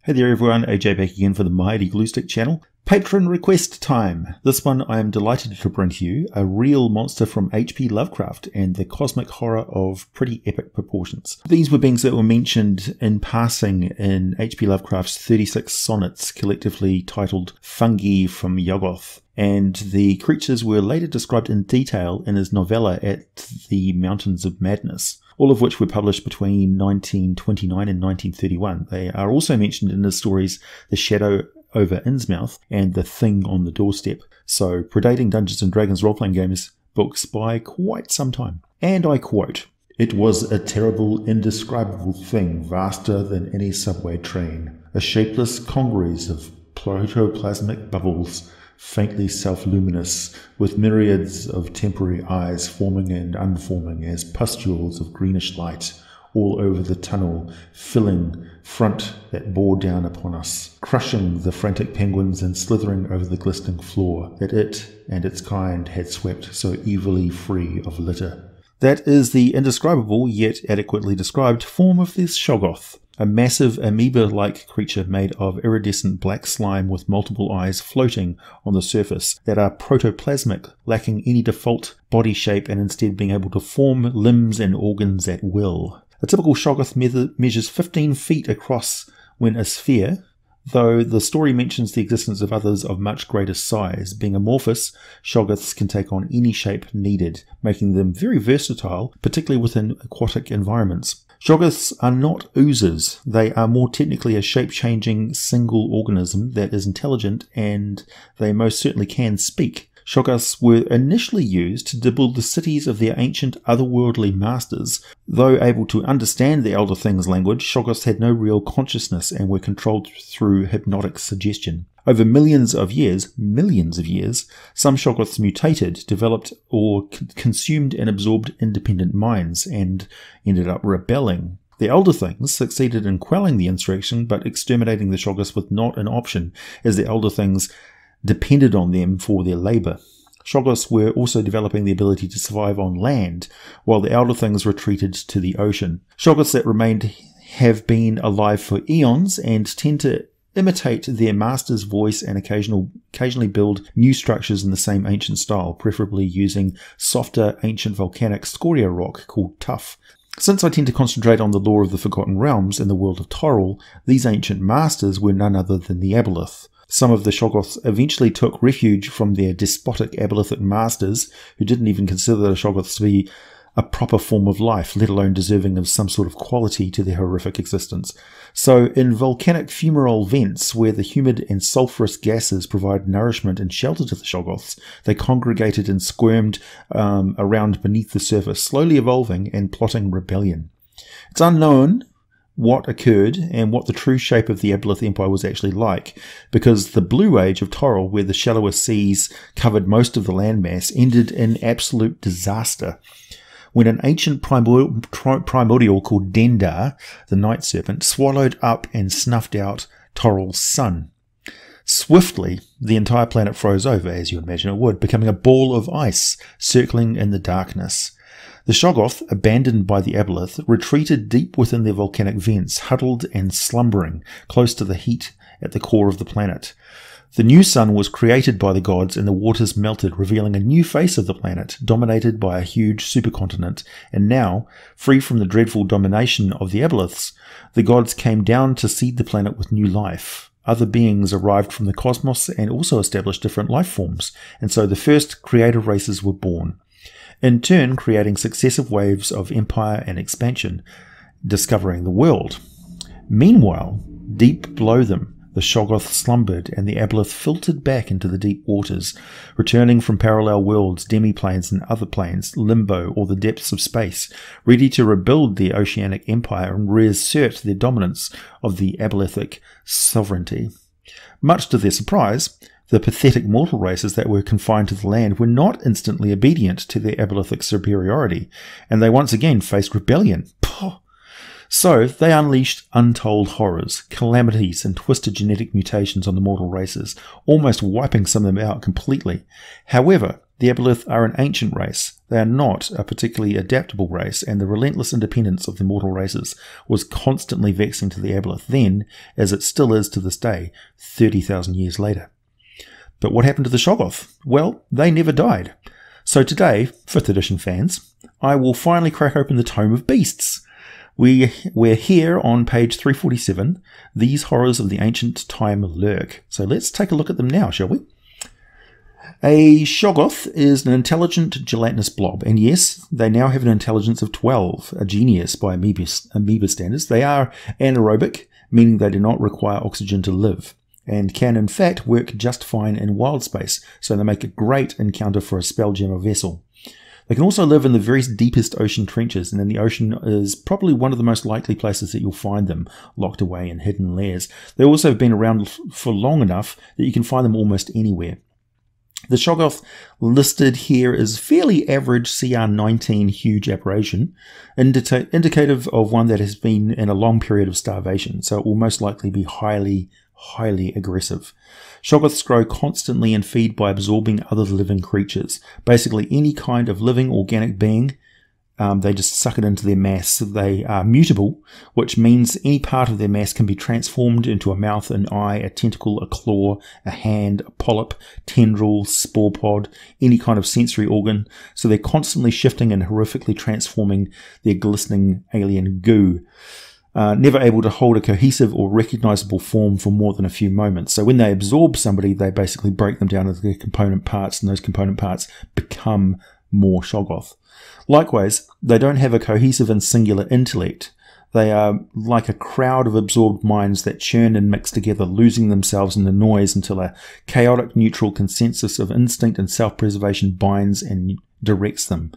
Hey there everyone, AJ back again for the Mighty Gluestick channel. Patron request time. This one I am delighted to bring to you, a real monster from H.P. Lovecraft and the cosmic horror of pretty epic proportions. These were beings that were mentioned in passing in H.P. Lovecraft's 36 sonnets, collectively titled Fungi from Shoggoth, and the creatures were later described in detail in his novella At the Mountains of Madness, all of which were published between 1929 and 1931. They are also mentioned in his stories The Shadow over Innsmouth and The Thing on the Doorstep, so predating Dungeons & Dragons role-playing games books by quite some time. And I quote, "It was a terrible, indescribable thing, vaster than any subway train, a shapeless congeries of protoplasmic bubbles, faintly self-luminous, with myriads of temporary eyes forming and unforming as pustules of greenish light all over the tunnel, filling front that bore down upon us, crushing the frantic penguins and slithering over the glistening floor that it and its kind had swept so evilly free of litter." That is the indescribable yet adequately described form of this Shoggoth, a massive amoeba-like creature made of iridescent black slime with multiple eyes floating on the surface that are protoplasmic, lacking any default body shape and instead being able to form limbs and organs at will. A typical Shoggoth measures 15 feet across when a sphere, though the story mentions the existence of others of much greater size. Being amorphous, Shoggoths can take on any shape needed, making them very versatile, particularly within aquatic environments. Shoggoths are not oozes. They are more technically a shape-changing single organism that is intelligent, and they most certainly can speak. Shoggoths were initially used to build the cities of their ancient otherworldly masters. Though able to understand the Elder Things language, Shoggoths had no real consciousness and were controlled through hypnotic suggestion. Over millions of years, some Shoggoths mutated, developed or consumed and absorbed independent minds, and ended up rebelling. The Elder Things succeeded in quelling the insurrection, but exterminating the Shoggoths was not an option, as the Elder Things depended on them for their labour. Shoggoths were also developing the ability to survive on land, while the Elder Things retreated to the ocean. Shoggoths that remained have been alive for eons and tend to imitate their master's voice and occasionally build new structures in the same ancient style, preferably using softer ancient volcanic scoria rock called tuff. Since I tend to concentrate on the lore of the Forgotten Realms in the world of Toril, these ancient masters were none other than the Aboleth. Some of the Shoggoths eventually took refuge from their despotic Abolithic masters, who didn't even consider the Shoggoths to be a proper form of life, let alone deserving of some sort of quality to their horrific existence. So in volcanic fumarole vents, where the humid and sulphurous gases provide nourishment and shelter to the Shoggoths, they congregated and squirmed around beneath the surface, slowly evolving and plotting rebellion. It's unknown what occurred and what the true shape of the Aboleth Empire was actually like, because the Blue Age of Toril, where the shallower seas covered most of the landmass, ended in absolute disaster, when an ancient primordial called Dendar, the Night Serpent, swallowed up and snuffed out Toril's sun. Swiftly, the entire planet froze over, as you imagine it would, becoming a ball of ice circling in the darkness. The Shoggoth, abandoned by the Aboleth, retreated deep within their volcanic vents, huddled and slumbering, close to the heat at the core of the planet. The new sun was created by the gods and the waters melted, revealing a new face of the planet, dominated by a huge supercontinent. And now, free from the dreadful domination of the Aboleths, the gods came down to seed the planet with new life. Other beings arrived from the cosmos and also established different life forms, and so the first creative races were born, in turn creating successive waves of empire and expansion, discovering the world. Meanwhile, deep below them, the Shoggoth slumbered, and the Aboleth filtered back into the deep waters, returning from parallel worlds, demiplanes and other planes, limbo, or the depths of space, ready to rebuild their oceanic empire and reassert their dominance of the Abolithic sovereignty. Much to their surprise, the pathetic mortal races that were confined to the land were not instantly obedient to their Abolithic superiority, and they once again faced rebellion. So they unleashed untold horrors, calamities, and twisted genetic mutations on the mortal races, almost wiping some of them out completely. However, The aboleth are an ancient race. They are not a particularly adaptable race, and the relentless independence of the mortal races was constantly vexing to the aboleth then, as it still is to this day, 30,000 years later. But what happened to the Shoggoth? Well, they never died. So today, 5th edition fans, I will finally crack open the Tome of Beasts. We're here on page 347. These horrors of the ancient time lurk. So let's take a look at them now, shall we? A Shoggoth is an intelligent gelatinous blob, and yes, they now have an intelligence of 12, a genius by amoeba standards. They are anaerobic, meaning they do not require oxygen to live, and can in fact work just fine in wild space, so they make a great encounter for a spelljammer vessel. They can also live in the very deepest ocean trenches, and then the ocean is probably one of the most likely places that you'll find them, locked away in hidden lairs. They also have been around for long enough that you can find them almost anywhere. The Shoggoth listed here is fairly average CR19 huge aberration, indicative of one that has been in a long period of starvation, so it will most likely be highly aggressive. Shoggoths grow constantly and feed by absorbing other living creatures. Basically any kind of living organic being, they just suck it into their mass. They are mutable, which means any part of their mass can be transformed into a mouth, an eye, a tentacle, a claw, a hand, a polyp, tendril, spore pod, any kind of sensory organ. So they're constantly shifting and horrifically transforming their glistening alien goo. Never able to hold a cohesive or recognizable form for more than a few moments. So when they absorb somebody, they basically break them down into their component parts, and those component parts become more Shoggoth. Likewise, they don't have a cohesive and singular intellect. They are like a crowd of absorbed minds that churn and mix together, losing themselves in the noise until a chaotic neutral consensus of instinct and self-preservation binds and directs them.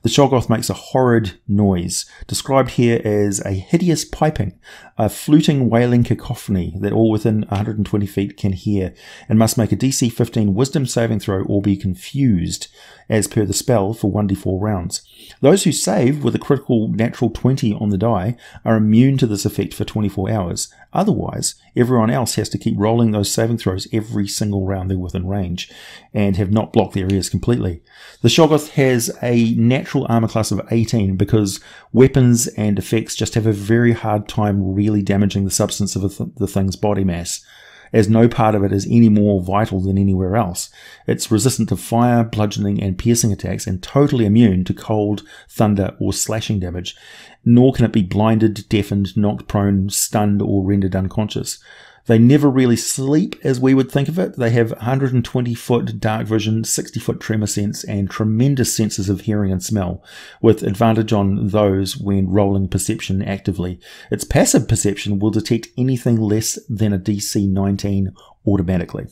The Shoggoth makes a horrid noise, described here as a hideous piping, a fluting, wailing cacophony that all within 120 feet can hear, and must make a DC 15 wisdom saving throw or be confused, as per the spell, for 1d4 rounds. Those who save with a critical natural 20 on the die are immune to this effect for 24 hours. Otherwise, everyone else has to keep rolling those saving throws every single round they're within range, and have not blocked their ears completely. The Shoggoth has a natural armor class of 18 because weapons and effects just have a very hard time really damaging the substance of the thing's body mass, as no part of it is any more vital than anywhere else. It's resistant to fire, bludgeoning, and piercing attacks, and totally immune to cold, thunder, or slashing damage, nor can it be blinded, deafened, knocked prone, stunned, or rendered unconscious. They never really sleep as we would think of it. They have 120-foot dark vision, 60-foot tremor sense, and tremendous senses of hearing and smell, with advantage on those when rolling perception actively. Its passive perception will detect anything less than a DC 19 automatically.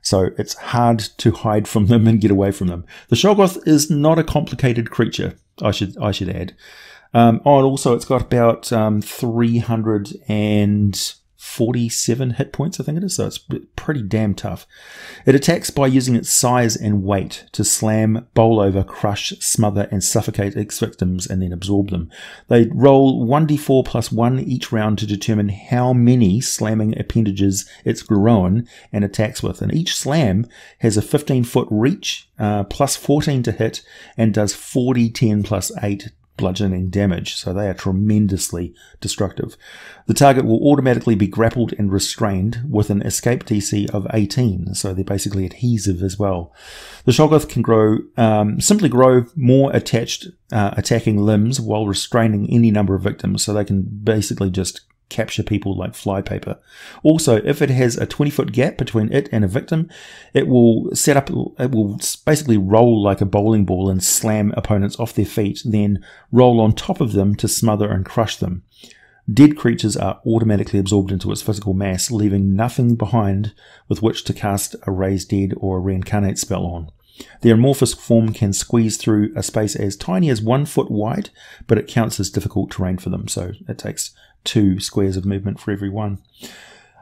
So it's hard to hide from them and get away from them. The Shoggoth is not a complicated creature, I should add. And also it's got about 347 hit points, I think it is, so it's pretty damn tough. It attacks by using its size and weight to slam, bowl over, crush, smother, and suffocate its victims and then absorb them. They roll 1d4 plus 1 each round to determine how many slamming appendages it's grown and attacks with, and each slam has a 15-foot reach, plus 14 to hit, and does 4d10 plus 8 bludgeoning damage, so they are tremendously destructive. The target will automatically be grappled and restrained with an escape DC of 18, so they're basically adhesive as well. The Shoggoth can simply grow more attached attacking limbs while restraining any number of victims, so they can basically just capture people like flypaper. Also, if it has a 20-foot gap between it and a victim, it will basically roll like a bowling ball and slam opponents off their feet, then roll on top of them to smother and crush them. Dead creatures are automatically absorbed into its physical mass, leaving nothing behind with which to cast a raise dead or a reincarnate spell on. The amorphous form can squeeze through a space as tiny as 1 foot wide, but it counts as difficult terrain for them, so it takes 2 squares of movement for every one.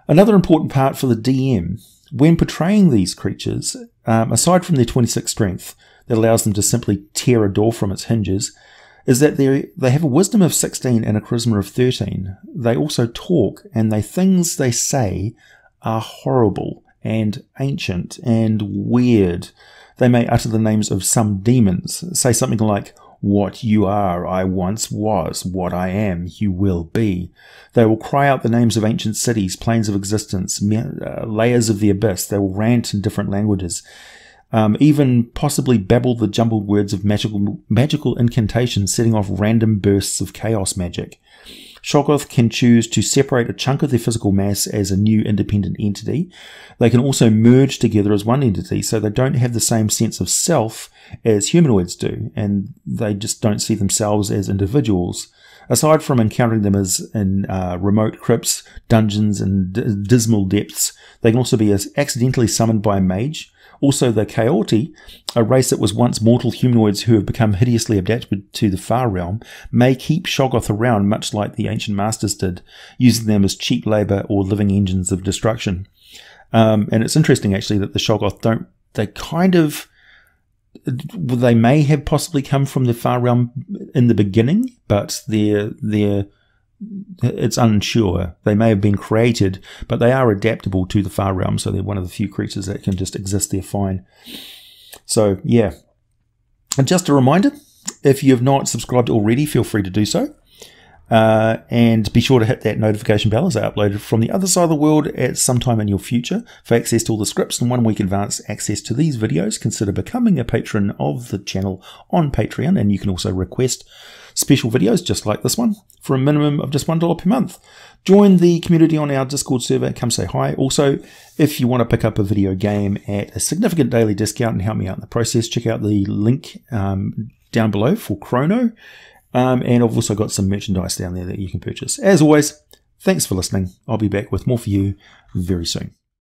Another important part for the DM, when portraying these creatures, aside from their 26 strength that allows them to simply tear a door from its hinges, is that they have a wisdom of 16 and a charisma of 13. They also talk, and the things they say are horrible and ancient and weird. They may utter the names of some demons, say something like, "What you are, I once was. What I am, you will be." They will cry out the names of ancient cities, planes of existence, layers of the abyss. They will rant in different languages. Even possibly babble the jumbled words of magical incantations, setting off random bursts of chaos magic. Shoggoth can choose to separate a chunk of their physical mass as a new independent entity. They can also merge together as one entity, so they don't have the same sense of self as humanoids do, and they just don't see themselves as individuals. Aside from encountering them as in remote crypts, dungeons, and dismal depths, they can also be accidentally summoned by a mage. Also, the Chaoti, a race that was once mortal humanoids who have become hideously adapted to the Far Realm, may keep Shoggoth around much like the ancient masters did, using them as cheap labour or living engines of destruction. And it's interesting actually that the Shoggoth they may have possibly come from the Far Realm in the beginning, but it's unsure. They may have been created, but they are adaptable to the Far Realm, so they're one of the few creatures that can just exist there fine. So, yeah. And just a reminder, if you have not subscribed already, feel free to do so. And be sure to hit that notification bell as I upload it from the other side of the world at some time in your future. For access to all the scripts and 1 week advance access to these videos, consider becoming a patron of the channel on Patreon, and you can also request special videos just like this one for a minimum of just $1 per month. Join the community on our Discord server and come say hi. Also, if you want to pick up a video game at a significant daily discount and help me out in the process, check out the link down below for Chrono. And I've also got some merchandise down there that you can purchase. As always, thanks for listening. I'll be back with more for you very soon.